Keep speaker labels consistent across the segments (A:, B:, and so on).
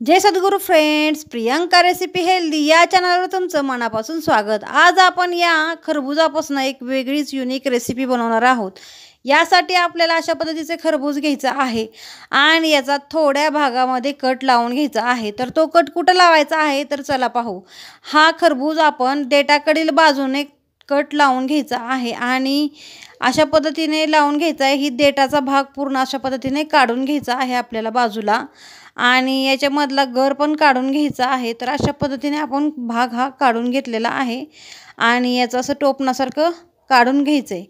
A: जय सद्गुरू friends, Priyanka recipe healthy या चॅनलवर तुमचं मनापासून स्वागत। आज आपण या खरबुजापासून एक वेगळीच युनिक रेसिपी बनवणार आहोत। यासाठी आपल्याला अशा पद्धतीचे खरबूज घ्यायचा आहे आणि याचा थोड्या भागामध्ये कट लावून घ्यायचा आहे। तर तो कट कुठं लावायचा आहे तर चला पाहू। हा खरबूज आपण देठाकडील बाजूने कट लावून घ्यायचा आहे आणि अशा पद्धतीने लावून घ्यायचा आहे। ही देठाचा भाग पूर्ण अशा पद्धतीने काढून घ्यायचा आहे आपल्याला बाजूला आणि याच्यामधला गर पण काढून घ्यायचा आहे। तर अशा पद्धतीने आपण भाग हा काढून घेतलेला आहे आणि याचं असं टोपणासारखं काढून घ्यायचंय।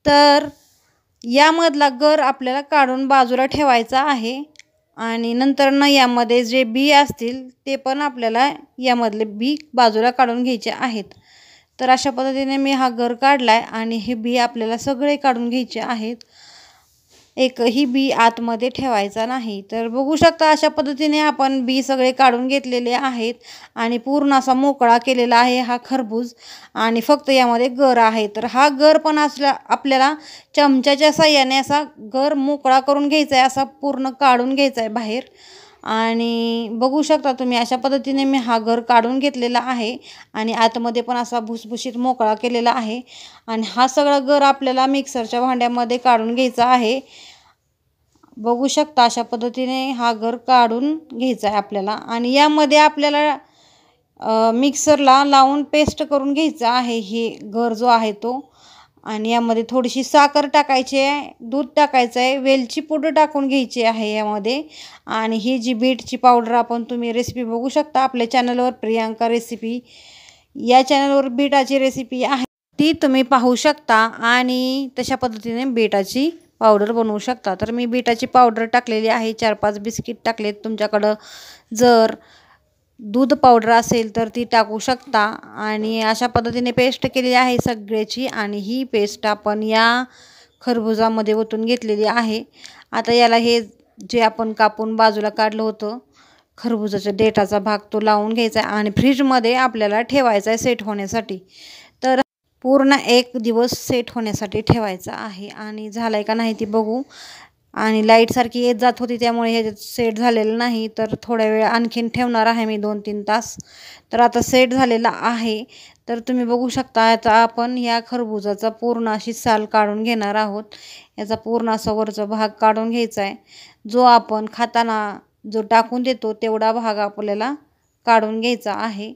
A: तर यामधला गर आपल्याला काढून बाजूला ठेवायचा आहे आणि नंतर यामध्ये जे बी असतील ते पण आपल्याला यामधले बी बाजूला काढून घ्यायचे आहेत। तर अशा पद्धतीने मी हा गर काढलाय आणि हे बी आपल्याला सगळे काढून घ्यायचे आहेत। एकही बी आतमध्ये ठेवायचा नाही। तर बघू शकता अशा पद्धतीने आपण बी सगळे काढून घेतलेले आहेत आणि पूर्ण असा मोकळा केलेला आहे हा खरबूज आणि फक्त यामध्ये गर आहे। तर हा गर पण आपल्याला चमच्याच्या साहाय्याने असा गर मोकळा करून घ्यायचा आहे, असा पूर्ण काढून घ्यायचा आहे बाहेर। आणि बघू शकता तुम्ही अशा पद्धतीने मी हा गर काढून घेतलेला आहे आणि आतमध्ये पण असा भुसभुशीत मोकळा केलेला आहे आणि हा सगळा गर आपल्याला मिक्सरच्या भांड्यामध्ये काढून घ्यायचा आहे। बघू शकता अशा पद्धतीने हा गर काढून घ्यायचा आहे आपल्याला आणि यामध्ये आपल्याला मिक्सरला लावून पेस्ट करून घ्यायचा आहे हे गर जो आहे तो। आणि यामध्ये थोडीशी साखर टाकायची आहे, दूध टाकायचं आहे, वेलची पूड टाकून घ्यायची आहे यामध्ये। आणि ही जी बीटची पावडर आपण तुम्ही रेसिपी बघू शकता आपल्या चॅनलवर प्रियंका रेसिपी या चॅनलवर बीटाची रेसिपी आहे ती तुम्ही पाहू शकता आणि तशा पद्धतीने बीटाची पावडर बनवू शकता। तर मी बीटाची पावडर टाकलेली आहे, 4-5 बिस्किट टाकलेत। तुमच्याकडं जर दूध पावडर असेल तर ती टाकू शकता आणि अशा पद्धतीने पेस्ट केलेली आहे सगळ्याची आणि ही पेस्ट आपण या खरबुजामध्ये ओतून घेतलेली आहे। आता याला हे जे आपण कापून बाजूला काढलं होतं खरबुजाच्या देठाचा भाग तो लावून घ्यायचा आहे आणि फ्रीजमध्ये आपल्याला ठेवायचा आहे सेट होण्यासाठी। तर पूर्ण 1 दिवस सेट होण्यासाठी ठेवायचा आहे आणि झालाय का नाही ती बघू। आणि लाईट सारखी येत जात होती त्यामुळे हे सेट झालेलं नाही, तर थोड्या वेळ आणखीन ठेवणार आहे मी 2-3 तास। तर आता सेट झालेला आहे। तर तुम्ही बघू शकता आता आपण या खरबुजाचा पूर्ण अशी साल काढून घेणार आहोत। याचा पूर्ण असा वरचा भाग काढून घ्यायचा आहे, जो आपण खाताना जो टाकून देतो तेवढा भाग आपल्याला काढून घ्यायचा आहे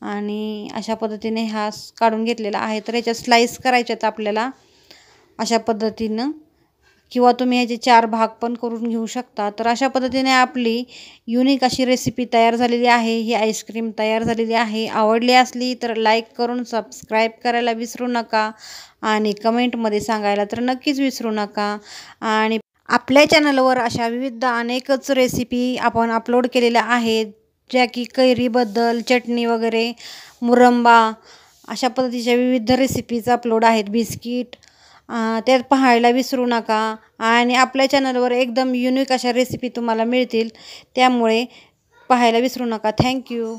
A: आणि अशा पद्धतीने हा काढून घेतलेला आहे। तर याच्या स्लाइस करायच्यात आपल्याला अशा पद्धतीनं, किंवा तुम्ही ह्याचे 4 भाग पण करून घेऊ शकता। तर अशा पद्धतीने आपली युनिक अशी रेसिपी तयार झालेली आहे। ही आईस्क्रीम तयार झालेली आहे। आवडली असली तर लाईक करून सबस्क्राईब करायला विसरू नका आणि कमेंटमध्ये सांगायला तर नक्कीच विसरू नका। आणि आपल्या चॅनलवर अशा विविध अनेकच रेसिपी आपण अपलोड केलेल्या आहेत, ज्या की कैरीबद्दल, चटणी वगैरे, मुरंबा अशा पद्धतीच्या विविध रेसिपीज अपलोड आहेत, बिस्किट त्यात पाहायला विसरू नका। आणि आपल्या चॅनलवर एकदम युनिक अशा रेसिपी तुम्हाला मिळतील, त्यामुळे पाहायला विसरू नका। थँक्यू।